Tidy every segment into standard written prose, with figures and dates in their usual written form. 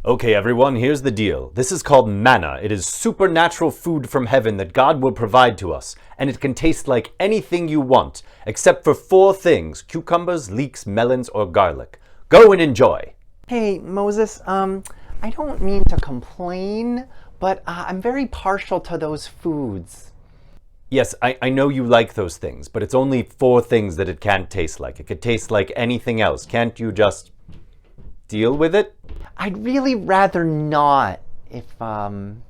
Okay, everyone, here's the deal. This is called manna. It is supernatural food from heaven that God will provide to us, and it can taste like anything you want, except for 4 things: cucumbers, leeks, melons, or garlic. Go and enjoy. Hey, Moses, I don't mean to complain, but I'm very partial to those foods. Yes, I know you like those things, but it's only 4 things that it can't taste like. It could taste like anything else. Can't you just deal with it? I'd really rather not, if I'm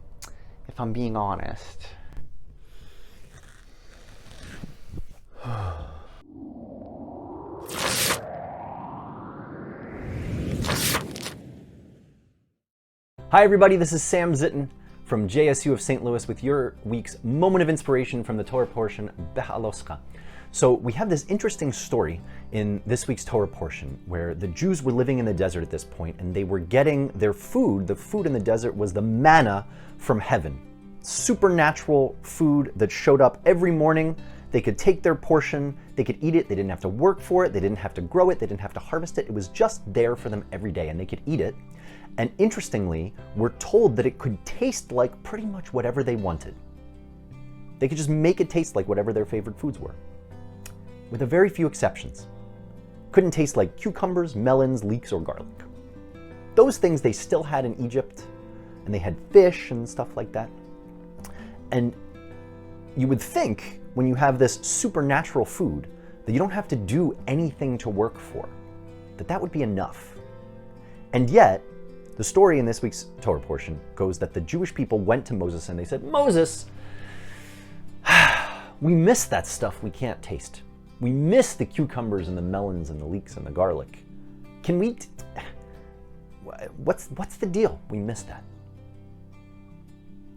being honest. Hi everybody, this is Sam Zitten from JSU of St. Louis with your week's moment of inspiration from the Torah portion, Beha'aloska. So we have this interesting story in this week's Torah portion where the Jews were living in the desert at this point and they were getting their food. The food in the desert was the manna from heaven. Supernatural food that showed up every morning. They could take their portion, they could eat it, they didn't have to work for it, they didn't have to grow it, they didn't have to harvest it. It was just there for them every day and they could eat it. And interestingly, we're told that it could taste like pretty much whatever they wanted. They could just make it taste like whatever their favorite foods were, with a very few exceptions. Couldn't taste like cucumbers, melons, leeks, or garlic. Those things they still had in Egypt, and they had fish and stuff like that. And you would think when you have this supernatural food that you don't have to do anything to work for, that would be enough. And yet, the story in this week's Torah portion goes that the Jewish people went to Moses and they said, "Moses, we miss that stuff we can't taste. We miss the cucumbers and the melons and the leeks and the garlic. Can we, what's the deal? We miss that."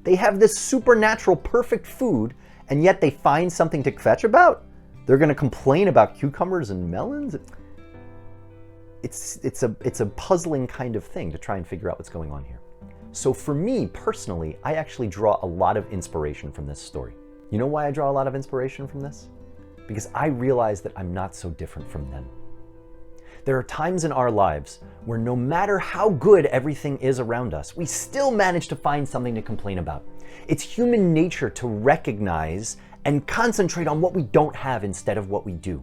They have this supernatural perfect food and yet they find something to kvetch about? They're going to complain about cucumbers and melons? It's a puzzling kind of thing to try and figure out what's going on here. So for me personally, I actually draw a lot of inspiration from this story. You know why I draw a lot of inspiration from this? Because I realize that I'm not so different from them. There are times in our lives where no matter how good everything is around us, we still manage to find something to complain about. It's human nature to recognize and concentrate on what we don't have instead of what we do.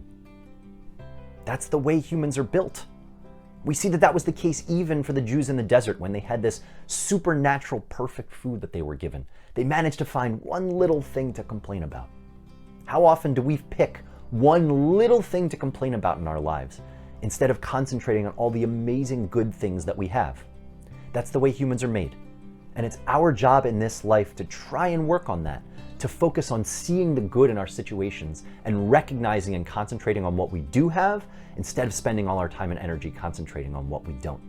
That's the way humans are built. We see that was the case even for the Jews in the desert when they had this supernatural perfect food that they were given. They managed to find one little thing to complain about. How often do we pick one little thing to complain about in our lives instead of concentrating on all the amazing good things that we have? That's the way humans are made. And it's our job in this life to try and work on that, to focus on seeing the good in our situations and recognizing and concentrating on what we do have instead of spending all our time and energy concentrating on what we don't.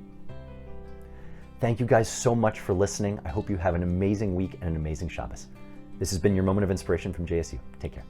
Thank you guys so much for listening. I hope you have an amazing week and an amazing Shabbos. This has been your moment of inspiration from JSU. Take care.